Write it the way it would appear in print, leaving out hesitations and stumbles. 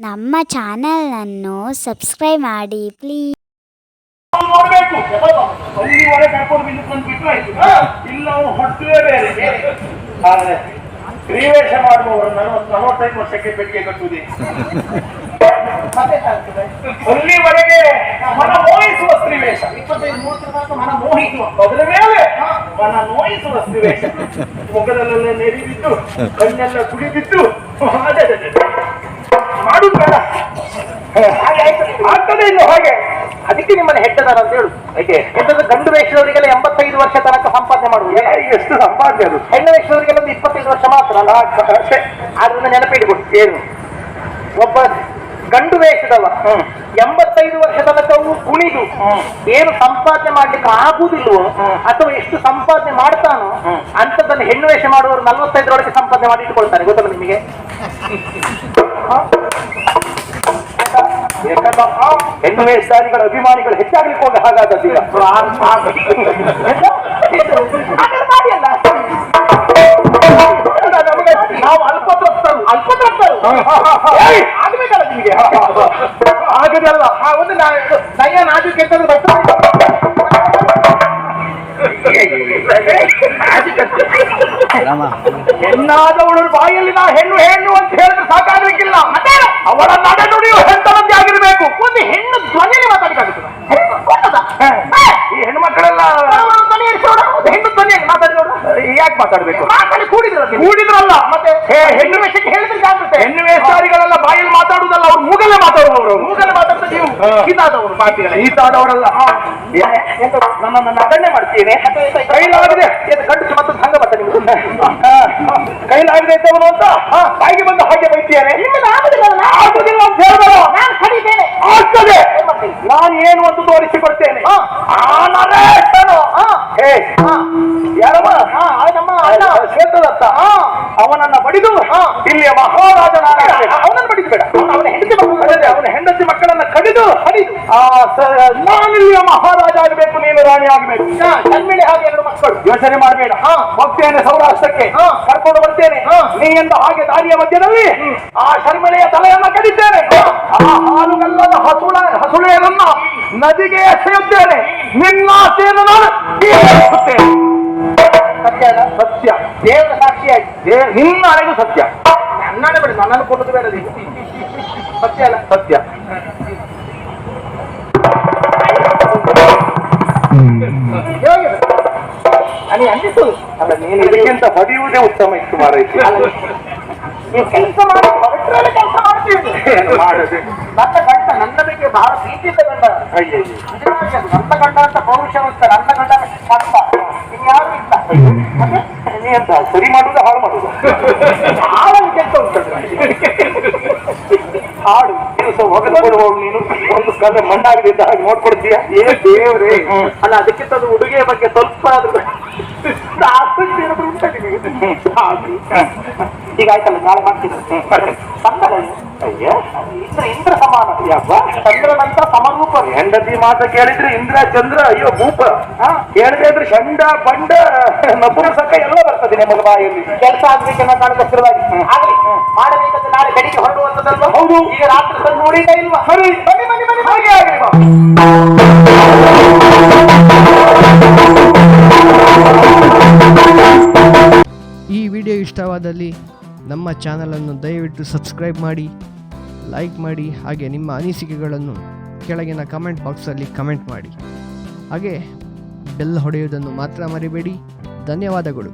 ನಮ್ಮ ಚಾನೆಲನ್ನು ಸಬ್ಸ್ಕ್ರೈಬ್ ಮಾಡಿ ಪ್ಲೀಸ್. ನೋಡ್ಬೇಕು ಅಲ್ಲಿವರೆಗೆ ಕರ್ಕೊಂಡು ನಿಂತ್ಕೊಂಡು ಬಿಟ್ಟು ಆಯ್ತು. ಇಲ್ಲ ಹೊಟ್ಟೆ ಬೇರೆ ಕ್ರೀವೇಶ ಮಾಡುವವರು 45 ವರ್ಷಕ್ಕೆ ಪೆಟ್ಟಿಗೆ ಕಟ್ಟುವುದೇ ಅಲ್ಲಿವರೆಗೆ ಮನ ಮೋಹಿಸುವ ಸ್ತ್ರೀವೇಷ. 25-30 ಮನ ಮೋಹಿಸುವ, ಅದರ ಮೇಲೆ ಮನ ನೋಯಿಸುವ ಸ್ತ್ರೀವೇಷ. ಮುಖದಲ್ಲೆಲ್ಲ ನೆರಿಬಿದ್ದು ಕಣ್ಣೆಲ್ಲ ಕುಡಿದಿದ್ದು ಮಾಡುದು ಬೇಡ. ಆಗ್ತದೆ ಇನ್ನು ಹಾಗೆ. ಅದಕ್ಕೆ ನಿಮ್ಮನ್ನ ಹೆಟ್ಟದಾರ ಅಂತ ಹೇಳು. ಯಾಕೆಂದ್ರೆ ಗಂಡು ವೇಷದವರಿಗೆಲ್ಲ 85 ವರ್ಷ ತನಕ ಸಂಪಾದನೆ ಮಾಡುವುದು. ಎಷ್ಟು ಸಂಪಾದನೆ ಅದು? ಹೆಣ್ಣು ವೇಷದವರಿಗೆಲ್ಲ 25 ವರ್ಷ ಮಾತ್ರ ಅಲ್ಲ. ಆದ್ರಿಂದ ನೆನಪಿಟ್ಟುಕೊಡು. ಏನು, ಒಬ್ಬ ಗಂಡು ವೇಷದವ 85 ವರ್ಷ ತನಕವು ಕುಣಿದು ಏನು ಸಂಪಾದನೆ ಮಾಡ್ಲಿಕ್ಕೆ ಆಗುದಿಲ್ವೋ ಅಥವಾ ಎಷ್ಟು ಸಂಪಾದನೆ ಮಾಡ್ತಾನೋ ಅಂತದನ್ನು ಹೆಣ್ಣು ವೇಷ ಮಾಡುವವರು 45ರೊಳಗೆ ಸಂಪಾದನೆ ಮಾಡಿ ಇಟ್ಟುಕೊಳ್ತಾರೆ. ಗೊತ್ತಲ್ಲ ನಿಮಗೆ? ಹೆಣ್ಣು ವೇಷಧಾರಿಗಳ ಅಭಿಮಾನಿಗಳು ಹೆಚ್ಚಾಗ್ಲಿಕ್ಕೆ ಹೋಗಿ ಹಾಗಾದೀಗ ನಾವು ಅಲ್ಪತೃಪ್ತರು ಆಗ್ಬೇಕಲ್ಲ ನಿಮಗೆ. ಆಗದಲ್ಲ ಒಂದು ನಯ ನಾಜುಕೆ ಹೆಣ್ಣಾದವಳು ಬಾಯಲ್ಲಿ ನಾ ಹೆಣ್ಣು ಹೆಣ್ಣು ಅಂತ ಹೇಳಿದ್ರೆ ಸಾಕಾಗ್ಲಿಕ್ಕಿಲ್ಲ. ಮತ್ತೆ ಅವಳ ನಡೆ ನುಡಿಯು ಹೆಣ್ಣಂತೆ ಆಗಿರ್ಬೇಕು. ಒಂದು ಹೆಣ್ಣು ಧ್ವನಿಯಲ್ಲಿ ಮಾತಾಡಬೇಕಾಗುತ್ತದೆ. ಈ ಹೆಣ್ಣು ಮಕ್ಕಳೆಲ್ಲ ಹೆಣ್ಣು ಧ್ವನಿಯಲ್ಲಿ ಮಾತಾಡಿದವರು ಯಾಕೆ ಮಾತಾಡ್ಬೇಕು? ಮಾತಾಡಿ ಕೂಡಿದ್ರಲ್ಲ. ಮತ್ತೆ ಹೆಣ್ಣು ವೇಷಕ್ಕೆ ಹೇಳಿದ್ರೆ ಆಗುತ್ತೆ. ಹೆಣ್ಣು ವೇಷಾರಿಗಳೆಲ್ಲ ಬಾಯಲ್ಲಿ ಮಾತಾಡುವುದಲ್ಲ, ಅವ್ರು ಮೂಗಲ್ಲೇ ಮಾತಾಡುವವರು. ಮೂಗಲ್ಲೇ ಮಾತಾಡ್ತಾ ನೀವು ಈತಾದವರು ಪಾರ್ಟಿಗಳ ಈತಾದವರೆಲ್ಲ ನನ್ನನ್ನು ಅದನ್ನೇ ಮಾಡ್ತೀನಿ. ಕೈಲಾಗದೆ ಗಂಡಸು ಮತ್ತು ಸಂಘ ಬರ್ತ ನಿಮ್ಗೆ ಕೈಲಾಗದೆ ಇದ್ದವನು ಅಂತ ಬಾಯಿಗೆ ಬಂದು ಹಾಗೆ ಬೈತಿಯಾನೆ. ಆಗುದಿಲ್ಲ ಅಂತ ಹೇಳಿದ್ರು ಆಗ್ತದೆ. ನಾನು ಏನು ಅಂತ ತೋರಿಸಿಕೊಡ್ತೇನೆ. ಯಾರಮ್ಮ? ಕ್ಷೇತ್ರದತ್ತ ಅವನನ್ನ ಬಡಿದು ಇಲ್ಲಿಯ ಮಹಾರಾಜನಾಗ ಅವನನ್ನು ಬಡಿಸಬೇಡ. ಅವನ ಹೆಂಡತಿ ಮಕ್ಕಳನ್ನ ಕಡಿದು ನಾನಿಲ್ಲಿಯ ಮಹಾರಾಜ ಆಗಬೇಕು, ನೀನು ರಾಣಿ ಆಗಬೇಕು. ಕಣ್ಮಿಳೆ ಹಾಗೆ 2 ಮಕ್ಕಳು. ಯೋಚನೆ ಮಾಡಬೇಡ. ಹೋಗ್ತೇನೆ ಸೌರಾಷ್ಟ್ರಕ್ಕೆ, ಕರ್ಕೊಂಡು ಬರ್ತೇನೆ. ನೀ ಎಂದು ಹಾಗೆ ದಾರಿಯ ಮಧ್ಯದಲ್ಲಿ ಆ ಶರ್ಮಿಳೆಯ ತಲೆಯನ್ನ ಕಡಿತೇನೆ. ಆ ಹಾಲುಗಲ್ಲದ ಹಸುಳೆಯರನ್ನ ನದಿಗೆ ಎಸೆಯುತ್ತೇನೆ. ನಿನ್ನ ಆಸೆಯನ್ನು ನಾನು ತೀರಿಸುತ್ತೇನೆ. ಸತ್ಯ ಅಲ್ಲ? ಸತ್ಯ. ದೇವರ ಸಾಕ್ಷಿಯಾಗಿ ನಿನ್ನ ಅಣೆಗೂ ಸತ್ಯ. ನನ್ನನ್ನು ಬಿಡಿ, ನನ್ನನ್ನು ಕೊಡುದು ಬೇಡ. ಸತ್ಯ ಅಲ್ಲ? ಸತ್ಯ. ನನಗೆ ಅನ್ನಿಸುದು ಅಲ್ಲ, ನೀನು ಇದಕ್ಕಿಂತ ಬದಿಯುವುದೇ ಉತ್ತಮ ಇತ್ತು ಮಾರೈತಿ. ನೀವು ಕೆಲಸ ಮಾಡಿ ಹೊರಟ್ರೆ ಕೆಲಸ ಮಾಡ್ತೀವಿ. ಮಾಡುದು ನನ್ನ ಗಂಡ ನನ್ನ ಬಗ್ಗೆ ಬಹಳ ಪ್ರೀತಿಯಿಂದ ಗಂಡ. ನನ್ನ ಗಂಡ ಅಂತ ಪೌರುಷವಂತ, ನನ್ನ ಗಂಡ ಕಷ್ಟ, ಇನ್ಯಾರು ಇಲ್ಲ. ನೀ ಅಂತ ಸರಿ ಮಾಡುವುದು ಹಾಳು ಮಾಡುವುದು ಹಾಳಲ್ಲಿ ಕೆಟ್ಟ ಉಂಟು. ಹಾಡು ದಿವಸ ಹೊಗಲ್ಕೊಂಡು ಹೋಗಿ ನೀನು ಒಂದು ಕಲೆ ಮಣ್ಣಾಗದಿದ್ದ ಹಾಗೆ ನೋಡ್ಕೊಡ್ತೀಯ. ದೇವ್ರೆ ಅಲ್ಲ, ಅದಕ್ಕಿಂತ ಅದು ಉಡುಗೆಯ ಬಗ್ಗೆ ಸ್ವಲ್ಪ ಆದ್ರೂ ಆಸಕ್ತಿ ಏನಾದ್ರು ಉಂಟ ನಿಮಗೆ? ಈಗ ಆಯ್ತಲ್ಲ, ನಾಳೆ ಮಾಡ್ತೀನಿ. ಇಂದ್ರ ಸಮಾನ ಯಾಪ ಚಂದ್ರನಂತ ಸಮರೂಪ. ಹೆಂಡತಿ ಮಾತ ಕೇಳಿದ್ರೆ ಇಂದ್ರ ಚಂದ್ರ ಅಯ್ಯೋ ಭೂಪ ಕೇಳದೆ ಇದ್ರೆ ಚಂಡ ಬಂಡ ನಪುಂಸಕ ಎಲ್ಲ ಬರ್ತದೆ ನಿಮ್ಮ ಬಾಯಲ್ಲಿ. ಕೆಲಸ ಆಗ್ಬೇಕನ್ನ ಕಾಣಕೋಸ್ಕರವಾಗಿ ಆಗ್ಲಿ ಮಾಡಬೇಕಂತ ನಾಳೆ ಬೆಳಿಗ್ಗೆ ಹೊರಡುವಂತದಲ್ವ? ಹೌದು. ಈಗ ರಾತ್ರಿ ತಂದು ನೋಡಿದ ಇಲ್ವಾ? ಸರಿ, ಬನ್ನಿ ಬನ್ನಿ ಬನ್ನಿ, ಹಾಗೆ ಆಗ್ಲಿ. ಈ ವಿಡಿಯೋ ಇಷ್ಟವಾದಲ್ಲಿ ನಮ್ಮ ಚಾನಲನ್ನು ದಯವಿಟ್ಟು ಸಬ್ಸ್ಕ್ರೈಬ್ ಮಾಡಿ, ಲೈಕ್ ಮಾಡಿ, ಹಾಗೆ ನಿಮ್ಮ ಅನಿಸಿಕೆಗಳನ್ನು ಕೆಳಗಿನ ಕಮೆಂಟ್ ಬಾಕ್ಸಲ್ಲಿ ಕಮೆಂಟ್ ಮಾಡಿ. ಹಾಗೆ ಬೆಲ್ ಹೊಡೆಯುವುದನ್ನು ಮಾತ್ರ ಮರಿಬೇಡಿ. ಧನ್ಯವಾದಗಳು.